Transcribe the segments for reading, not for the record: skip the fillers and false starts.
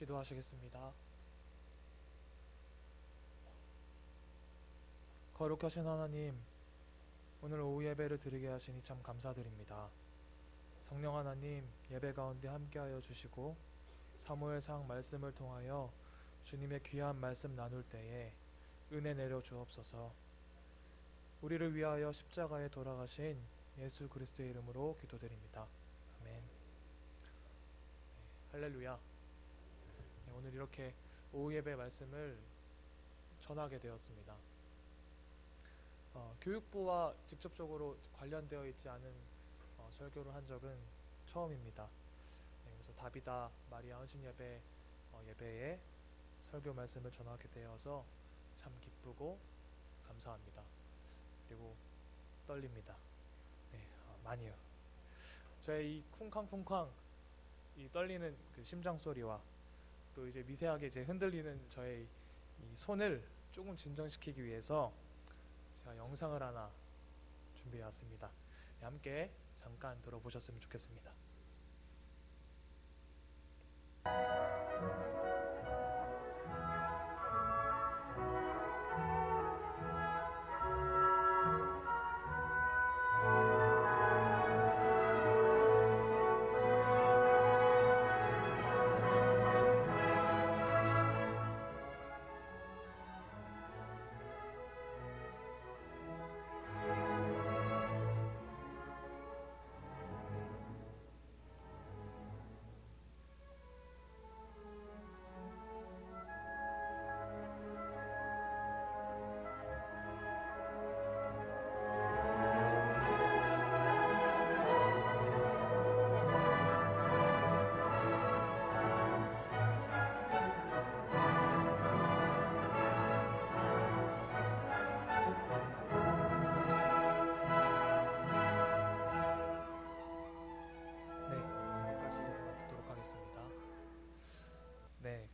기도하시겠습니다. 거룩하신 하나님, 오늘 오후 예배를 드리게 하시니 참 감사드립니다. 성령 하나님, 예배 가운데 함께하여 주시고 사무엘상 말씀을 통하여 주님의 귀한 말씀 나눌 때에 은혜 내려 주옵소서. 우리를 위하여 십자가에 돌아가신 예수 그리스도의 이름으로 기도드립니다. 아멘. 할렐루야. 오늘 이렇게 오후 예배 말씀을 전하게 되었습니다. 교육부와 직접적으로 관련되어 있지 않은 설교를 한 적은 처음입니다. 그래서 다비다 마리아 헌신 예배에 설교 말씀을 전하게 되어서 참 기쁘고 감사합니다. 그리고 떨립니다. 많이요. 저의 이 쿵쾅쿵쾅 이 떨리는 그 심장 소리와 또 이제 미세하게 이제 흔들리는 저의 이 손을 조금 진정시키기 위해서 제가 영상을 하나 준비해 왔습니다. 함께 잠깐 들어보셨으면 좋겠습니다.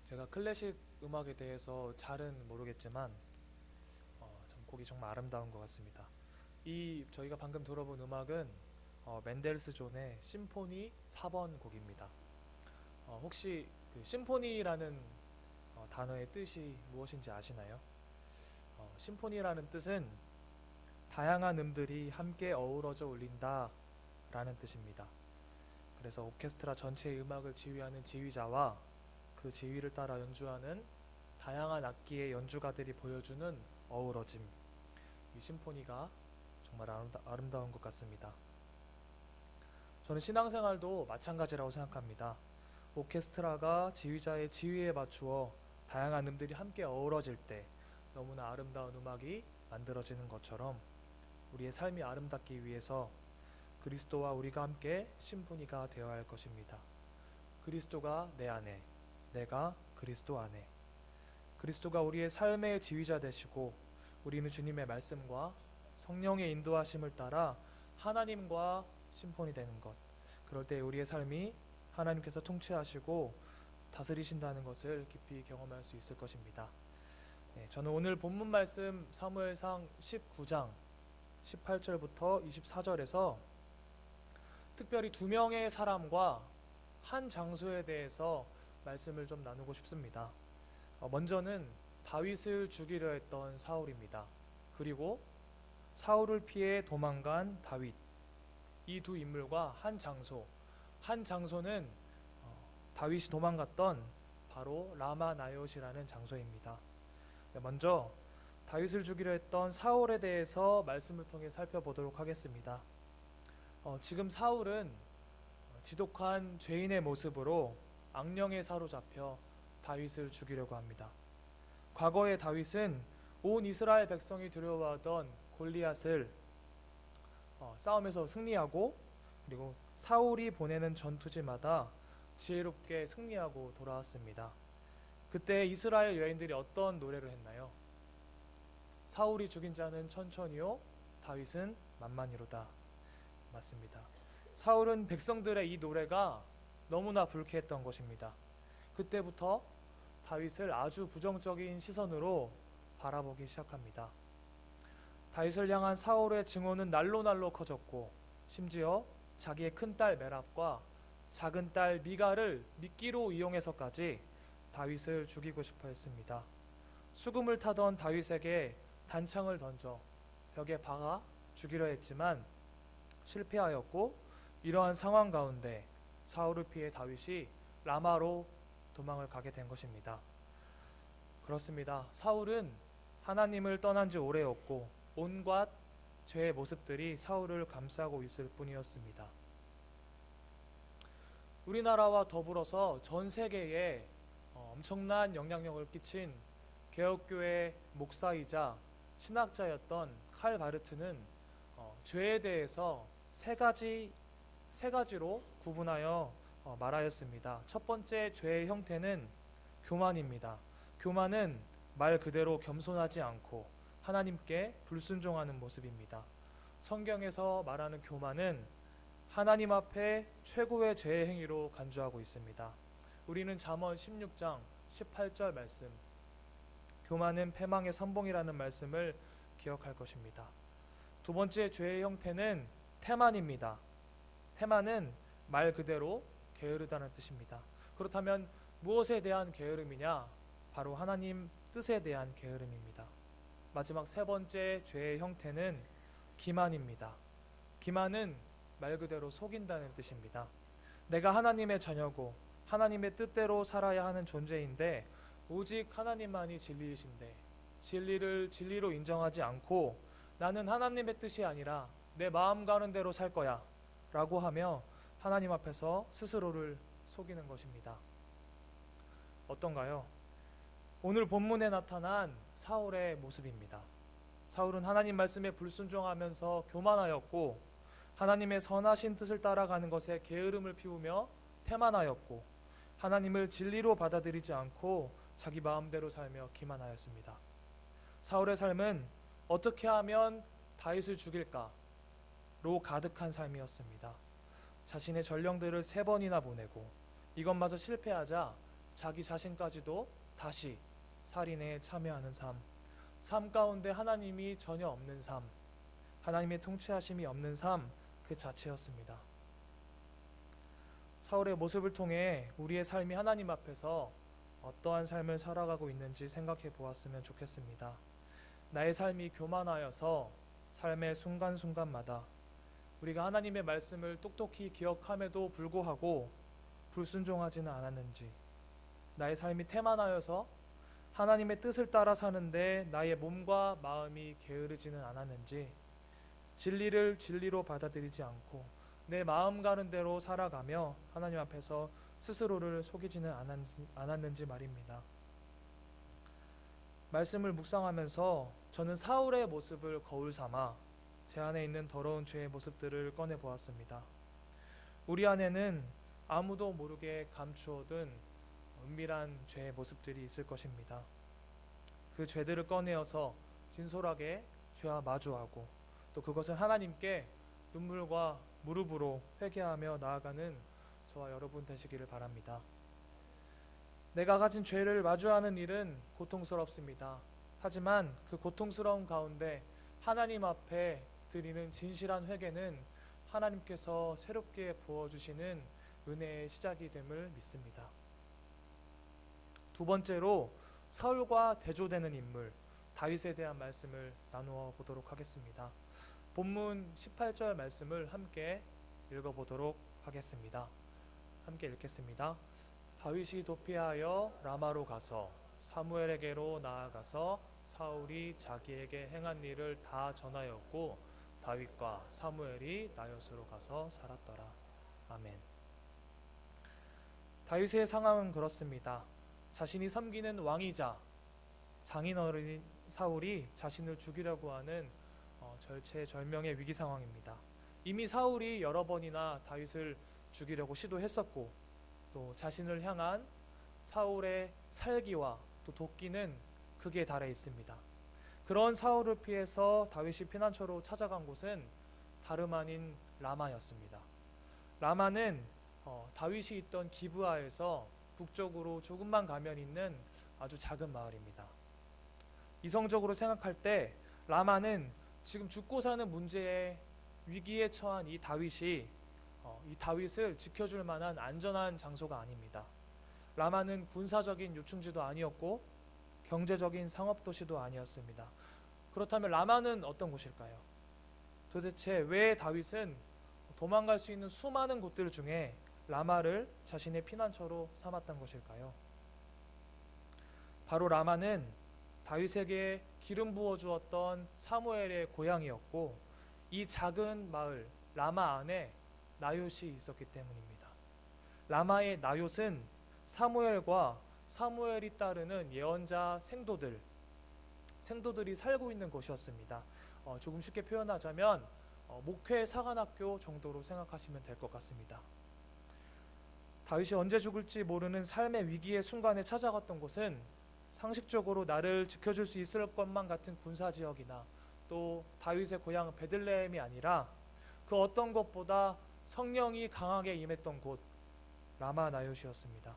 제가 클래식 음악에 대해서 잘은 모르겠지만 참 곡이 정말 아름다운 것 같습니다. 저희가 방금 들어본 음악은 멘델스 존의 심포니 4번 곡입니다. 혹시 그 심포니라는 단어의 뜻이 무엇인지 아시나요? 심포니라는 뜻은 다양한 음들이 함께 어우러져 울린다 라는 뜻입니다. 그래서 오케스트라 전체의 음악을 지휘하는 지휘자와 그 지휘를 따라 연주하는 다양한 악기의 연주가들이 보여주는 어우러짐, 이 심포니가 정말 아름다운 것 같습니다. 저는 신앙생활도 마찬가지라고 생각합니다. 오케스트라가 지휘자의 지휘에 맞추어 다양한 음들이 함께 어우러질 때 너무나 아름다운 음악이 만들어지는 것처럼 우리의 삶이 아름답기 위해서 그리스도와 우리가 함께 심포니가 되어야 할 것입니다. 그리스도가 내 안에, 내가 그리스도 안에. 그리스도가 우리의 삶의 지휘자 되시고 우리는 주님의 말씀과 성령의 인도하심을 따라 하나님과 심포니 되는 것. 그럴 때 우리의 삶이 하나님께서 통치하시고 다스리신다는 것을 깊이 경험할 수 있을 것입니다. 저는 오늘 본문 말씀 사무엘상 19장 18절부터 24절에서 특별히 2명의 사람과 한 장소에 대해서 말씀을 좀 나누고 싶습니다. 먼저는 다윗을 죽이려 했던 사울입니다. 그리고 사울을 피해 도망간 다윗, 이 두 인물과 한 장소는 다윗이 도망갔던 바로 라마나요시라는 장소입니다. 먼저 다윗을 죽이려 했던 사울에 대해서 말씀을 통해 살펴보도록 하겠습니다. 지금 사울은 지독한 죄인의 모습으로 악령에 사로잡혀 다윗을 죽이려고 합니다. 과거에 다윗은 온 이스라엘 백성이 두려워하던 골리앗을 싸움에서 승리하고 그리고 사울이 보내는 전투지마다 지혜롭게 승리하고 돌아왔습니다. 그때 이스라엘 여인들이 어떤 노래를 했나요? 사울이 죽인 자는 천천히요, 다윗은 만만히로다. 맞습니다. 사울은 백성들의 이 노래가 너무나 불쾌했던 것입니다. 그때부터 다윗을 아주 부정적인 시선으로 바라보기 시작합니다. 다윗을 향한 사울의 증오는 날로 커졌고 심지어 자기의 큰딸 메랍과 작은 딸 미갈을 미끼로 이용해서까지 다윗을 죽이고 싶어 했습니다. 수금을 타던 다윗에게 단창을 던져 벽에 박아 죽이려 했지만 실패하였고, 이러한 상황 가운데 사울을 피해 다윗이 라마로 도망을 가게 된 것입니다. 그렇습니다. 사울은 하나님을 떠난 지 오래였고 온갖 죄의 모습들이 사울을 감싸고 있을 뿐이었습니다. 우리나라와 더불어서 전 세계에 엄청난 영향력을 끼친 개혁교회 목사이자 신학자였던 칼 바르트는 죄에 대해서 세 가지로 구분하여 말하였습니다. 첫 번째 죄의 형태는 교만입니다. 교만은 말 그대로 겸손하지 않고 하나님께 불순종하는 모습입니다. 성경에서 말하는 교만은 하나님 앞에 최고의 죄의 행위로 간주하고 있습니다. 우리는 잠언 16장 18절 말씀, 교만은 패망의 선봉이라는 말씀을 기억할 것입니다. 두 번째 죄의 형태는 태만입니다. 태만은 말 그대로 게으르다는 뜻입니다. 그렇다면 무엇에 대한 게으름이냐? 바로 하나님 뜻에 대한 게으름입니다. 마지막 세 번째 죄의 형태는 기만입니다. 기만은 말 그대로 속인다는 뜻입니다. 내가 하나님의 자녀고 하나님의 뜻대로 살아야 하는 존재인데 오직 하나님만이 진리이신데 진리를 진리로 인정하지 않고 나는 하나님의 뜻이 아니라 내 마음 가는 대로 살 거야 라고 하며 하나님 앞에서 스스로를 속이는 것입니다. 어떤가요? 오늘 본문에 나타난 사울의 모습입니다. 사울은 하나님 말씀에 불순종하면서 교만하였고 하나님의 선하신 뜻을 따라가는 것에 게으름을 피우며 태만하였고 하나님을 진리로 받아들이지 않고 자기 마음대로 살며 기만하였습니다. 사울의 삶은 어떻게 하면 다윗을 죽일까로 가득한 삶이었습니다. 자신의 전령들을 3번이나 보내고 이것마저 실패하자 자기 자신까지도 다시 살인에 참여하는 삶 가운데 하나님이 전혀 없는 삶, 하나님의 통치하심이 없는 삶 그 자체였습니다. 사울의 모습을 통해 우리의 삶이 하나님 앞에서 어떠한 삶을 살아가고 있는지 생각해 보았으면 좋겠습니다. 나의 삶이 교만하여서 삶의 순간순간마다 우리가 하나님의 말씀을 똑똑히 기억함에도 불구하고 불순종하지는 않았는지, 나의 삶이 태만하여서 하나님의 뜻을 따라 사는데 나의 몸과 마음이 게으르지는 않았는지, 진리를 진리로 받아들이지 않고 내 마음 가는 대로 살아가며 하나님 앞에서 스스로를 속이지는 않았는지 말입니다. 말씀을 묵상하면서 저는 사울의 모습을 거울 삼아 제 안에 있는 더러운 죄의 모습들을 꺼내 보았습니다. 우리 안에는 아무도 모르게 감추어둔 은밀한 죄의 모습들이 있을 것입니다. 그 죄들을 꺼내어서 진솔하게 죄와 마주하고 또 그것을 하나님께 눈물과 무릎으로 회개하며 나아가는 저와 여러분 되시기를 바랍니다. 내가 가진 죄를 마주하는 일은 고통스럽습니다. 하지만 그 고통스러운 가운데 하나님 앞에 드리는 진실한 회개는 하나님께서 새롭게 부어주시는 은혜의 시작이 됨을 믿습니다. 두 번째로 사울과 대조되는 인물 다윗에 대한 말씀을 나누어 보도록 하겠습니다. 본문 18절 말씀을 함께 읽어보도록 하겠습니다. 함께 읽겠습니다. 다윗이 도피하여 라마로 가서 사무엘에게로 나아가서 사울이 자기에게 행한 일을 다 전하였고 다윗과 사무엘이 나요스로 가서 살았더라. 아멘. 다윗의 상황은 그렇습니다. 자신이 섬기는 왕이자 장인어른 사울이 자신을 죽이려고 하는 절체절명의 위기 상황입니다. 이미 사울이 여러 번이나 다윗을 죽이려고 시도했었고 또 자신을 향한 사울의 살기와 또 도끼는 극에 달해 있습니다. 그런 사울을 피해서 다윗이 피난처로 찾아간 곳은 다름 아닌 라마였습니다. 라마는 다윗이 있던 기브아에서 북쪽으로 조금만 가면 있는 아주 작은 마을입니다. 이성적으로 생각할 때 라마는 지금 죽고 사는 문제에 위기에 처한 이 다윗을 지켜줄 만한 안전한 장소가 아닙니다. 라마는 군사적인 요충지도 아니었고 경제적인 상업도시도 아니었습니다. 그렇다면 라마는 어떤 곳일까요? 도대체 왜 다윗은 도망갈 수 있는 수많은 곳들 중에 라마를 자신의 피난처로 삼았던 것일까요? 바로 라마는 다윗에게 기름 부어 주었던 사무엘의 고향이었고, 이 작은 마을 라마 안에 나봇이 있었기 때문입니다. 라마의 나봇은 사무엘과 사무엘이 따르는 예언자 생도들이 살고 있는 곳이었습니다. 조금 쉽게 표현하자면 목회 사관학교 정도로 생각하시면 될 것 같습니다. 다윗이 언제 죽을지 모르는 삶의 위기의 순간에 찾아갔던 곳은 상식적으로 나를 지켜줄 수 있을 것만 같은 군사지역이나 또 다윗의 고향 베들레헴이 아니라 그 어떤 것보다 성령이 강하게 임했던 곳 라마 나봇이었습니다.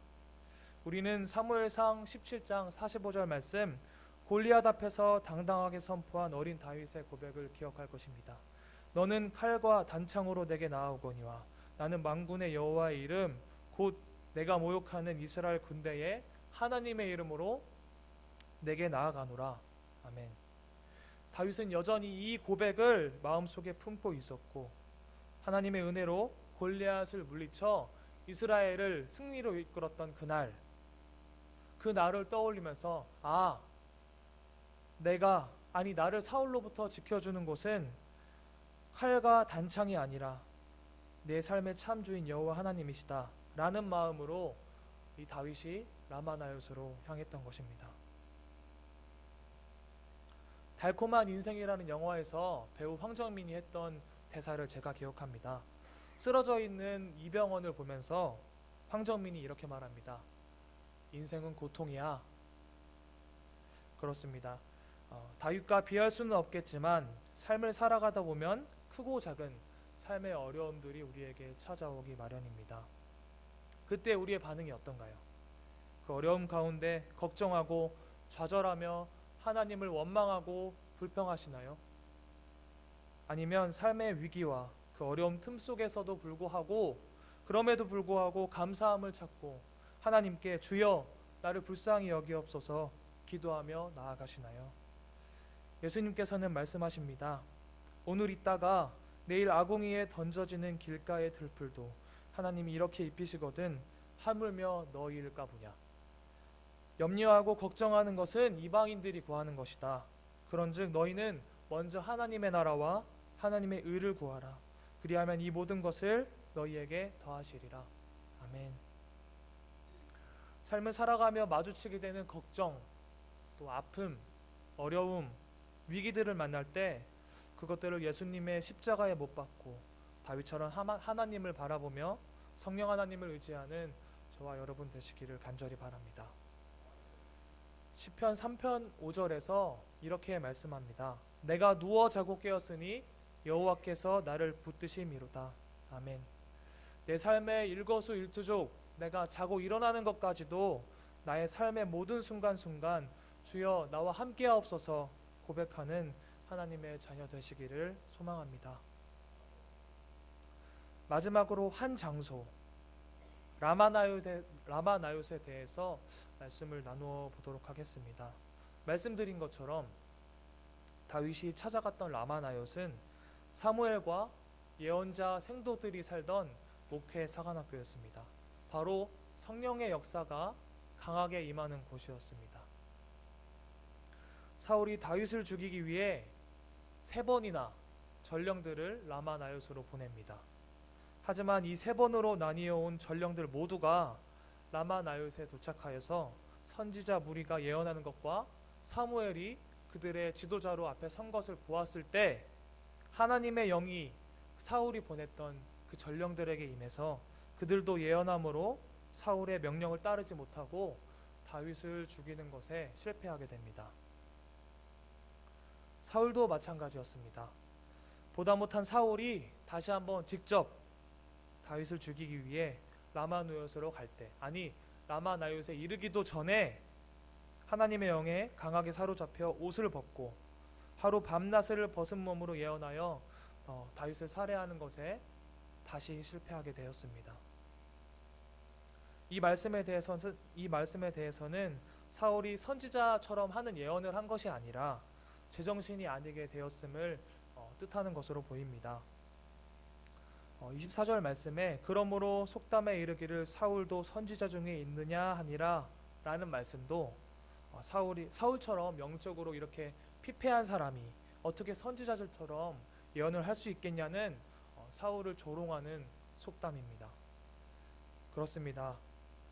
우리는 사무엘상 17장 45절 말씀, 골리앗 앞에서 당당하게 선포한 어린 다윗의 고백을 기억할 것입니다. 너는 칼과 단창으로 내게 나아오거니와 나는 만군의 여호와의 이름 곧 내가 모욕하는 이스라엘 군대의 하나님의 이름으로 내게 나아가노라. 아멘. 다윗은 여전히 이 고백을 마음속에 품고 있었고, 하나님의 은혜로 골리앗을 물리쳐 이스라엘을 승리로 이끌었던 그 날을 떠올리면서 나를 사울로부터 지켜주는 곳은 칼과 단창이 아니라 내 삶의 참주인 여호와 하나님이시다 라는 마음으로 이 다윗이 라마나요스로 향했던 것입니다. 달콤한 인생이라는 영화에서 배우 황정민이 했던 대사를 제가 기억합니다. 쓰러져 있는 이병헌을 보면서 황정민이 이렇게 말합니다. 인생은 고통이야. 그렇습니다. 다윗과 비할 수는 없겠지만 삶을 살아가다 보면 크고 작은 삶의 어려움들이 우리에게 찾아오기 마련입니다. 그때 우리의 반응이 어떤가요? 그 어려움 가운데 걱정하고 좌절하며 하나님을 원망하고 불평하시나요? 아니면 삶의 위기와 그 어려움 틈 속에서도 그럼에도 불구하고 감사함을 찾고 하나님께 주여 나를 불쌍히 여기옵소서 기도하며 나아가시나요? 예수님께서는 말씀하십니다. 오늘 있다가 내일 아궁이에 던져지는 길가의 들풀도 하나님이 이렇게 입히시거든 하물며 너희일까 보냐. 염려하고 걱정하는 것은 이방인들이 구하는 것이다. 그런즉 너희는 먼저 하나님의 나라와 하나님의 의를 구하라. 그리하면 이 모든 것을 너희에게 더하시리라. 아멘. 삶을 살아가며 마주치게 되는 걱정, 또 아픔, 어려움, 위기들을 만날 때 그것들을 예수님의 십자가에 못 박고 다윗처럼 하나님을 바라보며 성령 하나님을 의지하는 저와 여러분 되시기를 간절히 바랍니다. 시편 3편 5절에서 이렇게 말씀합니다. 내가 누워 자고 깨었으니 여호와께서 나를 붙드심이로다. 아멘. 내 삶의 일거수일투족 내가 자고 일어나는 것까지도 나의 삶의 모든 순간순간 주여 나와 함께하옵소서 고백하는 하나님의 자녀 되시기를 소망합니다. 마지막으로 한 장소 라마나요스에 대해서 말씀을 나누어 보도록 하겠습니다. 말씀드린 것처럼 다윗이 찾아갔던 라마나요스는 사무엘과 예언자 생도들이 살던 목회 사관학교였습니다. 바로 성령의 역사가 강하게 임하는 곳이었습니다. 사울이 다윗을 죽이기 위해 3번이나 전령들을 라마나요스로 보냅니다. 하지만 이 3번으로 나뉘어 온 전령들 모두가 라마나요스에 도착하여서 선지자 무리가 예언하는 것과 사무엘이 그들의 지도자로 앞에 선 것을 보았을 때 하나님의 영이 사울이 보냈던 그 전령들에게 임해서 그들도 예언함으로 사울의 명령을 따르지 못하고 다윗을 죽이는 것에 실패하게 됩니다. 사울도 마찬가지였습니다. 보다 못한 사울이 다시 한번 직접 다윗을 죽이기 위해 라마나요스로 갈 때, 라마나요스에 이르기도 전에 하나님의 영에 강하게 사로잡혀 옷을 벗고 하루 밤낮을 벗은 몸으로 예언하여 다윗을 살해하는 것에 다시 실패하게 되었습니다. 이 말씀에 대해서는 사울이 선지자처럼 하는 예언을 한 것이 아니라 제정신이 아니게 되었음을 뜻하는 것으로 보입니다. 24절 말씀에 그러므로 속담에 이르기를 사울도 선지자 중에 있느냐 하니라 라는 말씀도 사울처럼 영적으로 이렇게 피폐한 사람이 어떻게 선지자들처럼 예언을 할 수 있겠냐는 사울을 조롱하는 속담입니다. 그렇습니다.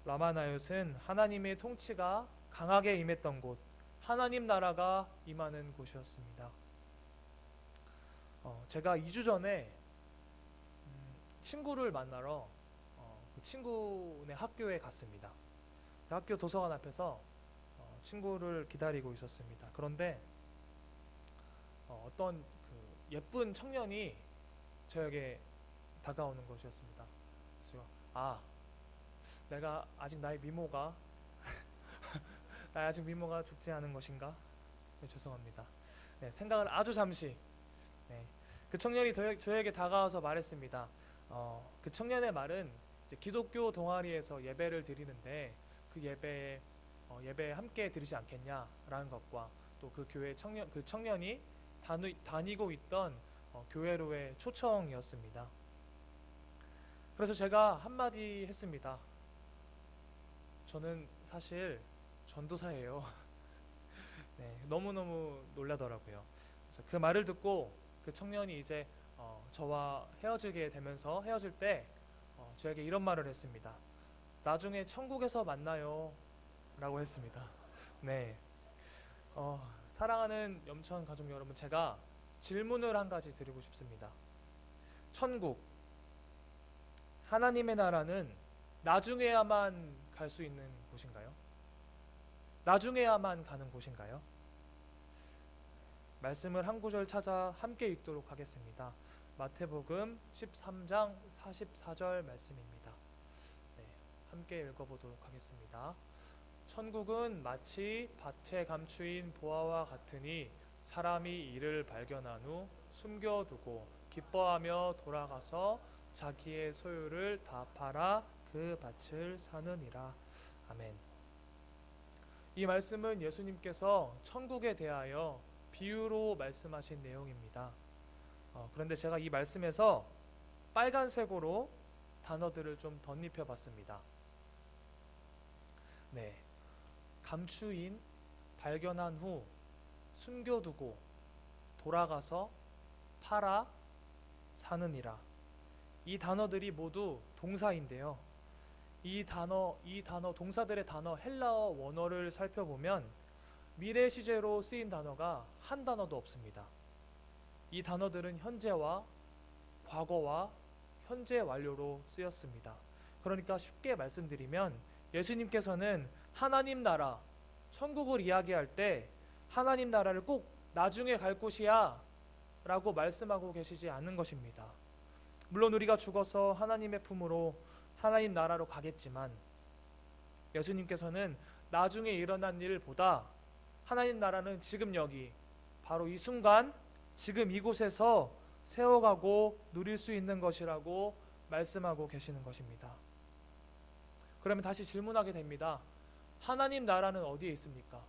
라마나옳은 하나님의 통치가 강하게 임했던 곳, 하나님 나라가 임하는 곳이었습니다. 제가 2주 전에 친구를 만나러 그 친구네 학교에 갔습니다. 학교 도서관 앞에서 친구를 기다리고 있었습니다. 그런데 어떤 그 예쁜 청년이 저에게 다가오는 것이었습니다. 그래서 내가 아직 나의 미모가 죽지 않은 것인가? 네, 죄송합니다. 네, 생각을 아주 잠시. 네, 그 청년이 저에게 다가와서 말했습니다. 그 청년의 말은 이제 기독교 동아리에서 예배를 드리는데 그 예배에 함께 드리지 않겠냐라는 것과 또 그 교회 청년이 다니고 있던 교회로의 초청이었습니다. 그래서 제가 한마디 했습니다. 저는 사실 전도사예요. 네, 너무너무 놀라더라고요. 그래서 그 말을 듣고 그 청년이 이제 저와 헤어지게 되면서 헤어질 때 저에게 이런 말을 했습니다. 나중에 천국에서 만나요 라고 했습니다. 네, 사랑하는 염천 가족 여러분, 제가 질문을 한 가지 드리고 싶습니다. 천국, 하나님의 나라는 나중에야만 갈 수 있는 곳인가요? 나중에야만 가는 곳인가요? 말씀을 한 구절 찾아 함께 읽도록 하겠습니다. 마태복음 13장 44절 말씀입니다. 네, 함께 읽어보도록 하겠습니다. 천국은 마치 밭에 감추인 보화와 같으니 사람이 이를 발견한 후 숨겨두고 기뻐하며 돌아가서 자기의 소유를 다 팔아 그 밭을 사느니라. 아멘. 이 말씀은 예수님께서 천국에 대하여 비유로 말씀하신 내용입니다. 그런데 제가 이 말씀에서 빨간색으로 단어들을 좀 덧입혀 봤습니다. 네, 감추인, 발견한 후, 숨겨두고, 돌아가서, 팔아, 사느니라. 이 단어들이 모두 동사인데요. 이 단어 동사들의 단어 헬라어 원어를 살펴보면 미래 시제로 쓰인 단어가 한 단어도 없습니다. 이 단어들은 현재와 과거와 현재 완료로 쓰였습니다. 그러니까 쉽게 말씀드리면 예수님께서는 하나님 나라, 천국을 이야기할 때 하나님 나라를 꼭 나중에 갈 곳이야 라고 말씀하고 계시지 않는 것입니다. 물론 우리가 죽어서 하나님의 품으로 하나님 나라로 가겠지만 예수님께서는 나중에 일어난 일보다 하나님 나라는 지금 여기 바로 이 순간 지금 이곳에서 세워가고 누릴 수 있는 것이라고 말씀하고 계시는 것입니다. 그러면 다시 질문하게 됩니다. 하나님 나라는 어디에 있습니까?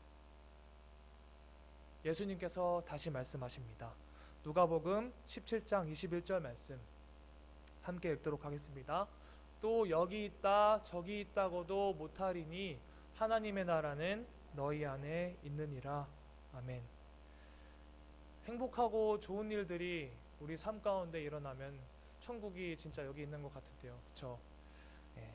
예수님께서 다시 말씀하십니다. 누가복음 17장 21절 말씀 함께 읽도록 하겠습니다. 또 여기 있다 저기 있다고도 못하리니 하나님의 나라는 너희 안에 있느니라. 아멘. 행복하고 좋은 일들이 우리 삶 가운데 일어나면 천국이 진짜 여기 있는 것 같은데요. 그렇죠? 예.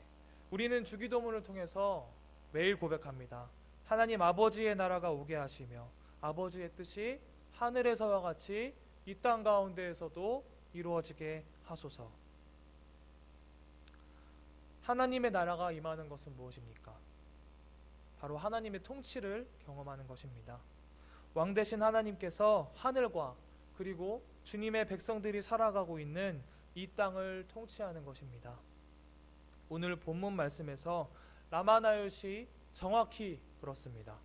우리는 주기도문을 통해서 매일 고백합니다. 하나님 아버지의 나라가 오게 하시며 아버지의 뜻이 하늘에서와 같이 이 땅 가운데에서도 이루어지게 하소서. 하나님의 나라가 임하는 것은 무엇입니까? 바로 하나님의 통치를 경험하는 것입니다. 왕 대신 하나님께서 하늘과 그리고 주님의 백성들이 살아가고 있는 이 땅을 통치하는 것입니다. 오늘 본문 말씀에서 라마나옳이 정확히 그렇습니다.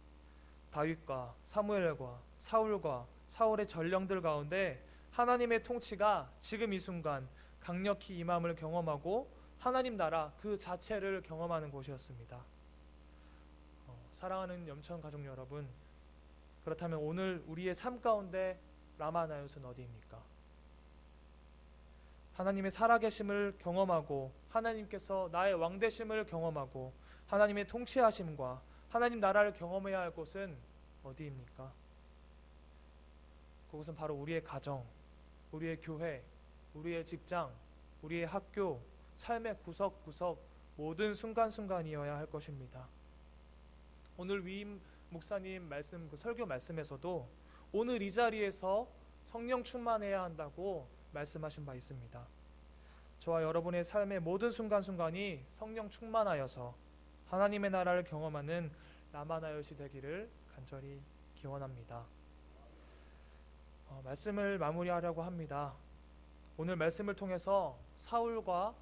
다윗과 사무엘과 사울과 사울의 전령들 가운데 하나님의 통치가 지금 이 순간 강력히 임함을 경험하고 하나님 나라 그 자체를 경험하는 곳이었습니다. 사랑하는 염천 가족 여러분, 그렇다면 오늘 우리의 삶 가운데 라마나요스는 어디입니까? 하나님의 살아계심을 경험하고 하나님께서 나의 왕되심을 경험하고 하나님의 통치하심과 하나님 나라를 경험해야 할 곳은 어디입니까? 그곳은 바로 우리의 가정, 우리의 교회, 우리의 직장, 우리의 학교, 삶의 구석구석 모든 순간순간이어야 할 것입니다. 오늘 위임 목사님 말씀, 그 설교 말씀에서도 오늘 이 자리에서 성령 충만해야 한다고 말씀하신 바 있습니다. 저와 여러분의 삶의 모든 순간순간이 성령 충만하여서 하나님의 나라를 경험하는 라마나요시 되기를 간절히 기원합니다. 말씀을 마무리하려고 합니다. 오늘 말씀을 통해서 사울과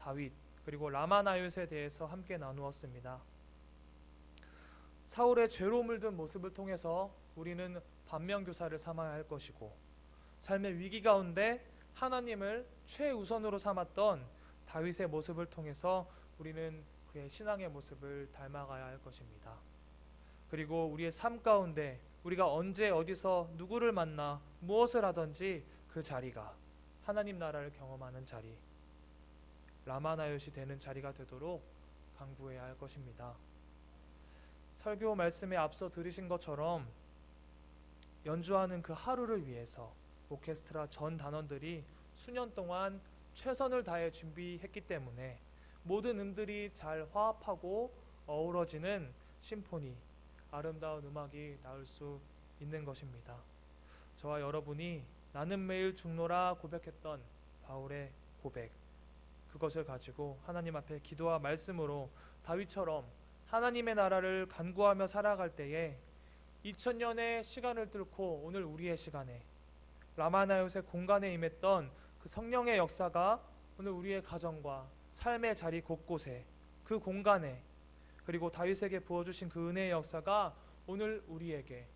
다윗 그리고 라마나요스에 대해서 함께 나누었습니다. 사울의 죄로 물든 모습을 통해서 우리는 반면교사를 삼아야 할 것이고, 삶의 위기 가운데 하나님을 최우선으로 삼았던 다윗의 모습을 통해서 우리는 그의 신앙의 모습을 닮아가야 할 것입니다. 그리고 우리의 삶 가운데 우리가 언제 어디서 누구를 만나 무엇을 하든지 그 자리가 하나님 나라를 경험하는 자리, 라마나요시 되는 자리가 되도록 간구해야 할 것입니다. 설교 말씀에 앞서 들으신 것처럼 연주하는 그 하루를 위해서 오케스트라 전 단원들이 수년 동안 최선을 다해 준비했기 때문에 모든 음들이 잘 화합하고 어우러지는 심포니, 아름다운 음악이 나올 수 있는 것입니다. 저와 여러분이 나는 매일 죽노라 고백했던 바울의 고백, 그것을 가지고 하나님 앞에 기도와 말씀으로 다윗처럼 하나님의 나라를 간구하며 살아갈 때에 2000년의 시간을 뚫고 오늘 우리의 시간에 라마나요스의 공간에 임했던 그 성령의 역사가 오늘 우리의 가정과 삶의 자리 곳곳에, 그 공간에, 그리고 다윗에게 부어주신 그 은혜의 역사가 오늘 우리에게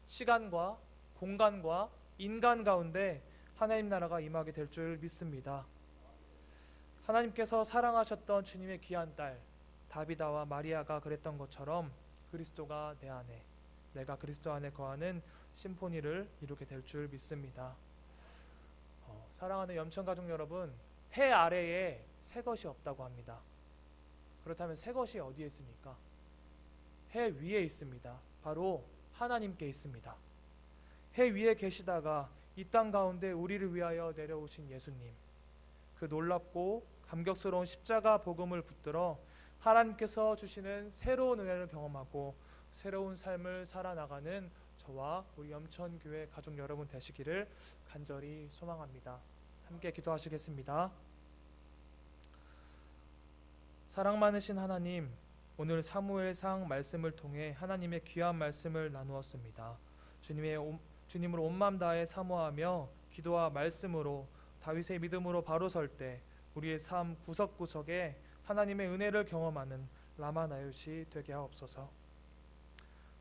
시간과 공간과 인간 가운데 하나님 나라가 임하게 될 줄 믿습니다. 하나님께서 사랑하셨던 주님의 귀한 딸 다비다와 마리아가 그랬던 것처럼 그리스도가 내 안에, 내가 그리스도 안에 거하는 심포니를 이루게 될 줄 믿습니다. 사랑하는 염천가족 여러분, 해 아래에 새 것이 없다고 합니다. 그렇다면 새 것이 어디에 있습니까? 해 위에 있습니다. 바로 하나님께 있습니다. 해 위에 계시다가 이 땅 가운데 우리를 위하여 내려오신 예수님, 그 놀랍고 감격스러운 십자가 복음을 붙들어 하나님께서 주시는 새로운 은혜를 경험하고 새로운 삶을 살아나가는 저와 우리 염천교회 가족 여러분 되시기를 간절히 소망합니다. 함께 기도하시겠습니다. 사랑 많으신 하나님, 오늘 사무엘상 말씀을 통해 하나님의 귀한 말씀을 나누었습니다. 주님을 온 마음 다해 사모하며 기도와 말씀으로 다윗의 믿음으로 바로 설 때 우리의 삶 구석구석에 하나님의 은혜를 경험하는 라마나요시 되게 하옵소서.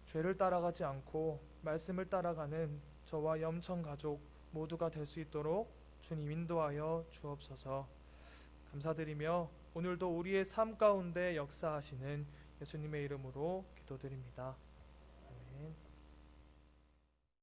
죄를 따라가지 않고 말씀을 따라가는 저와 염천 가족 모두가 될 수 있도록 주님 인도하여 주옵소서. 감사드리며 오늘도 우리의 삶 가운데 역사하시는 예수님의 이름으로 기도드립니다.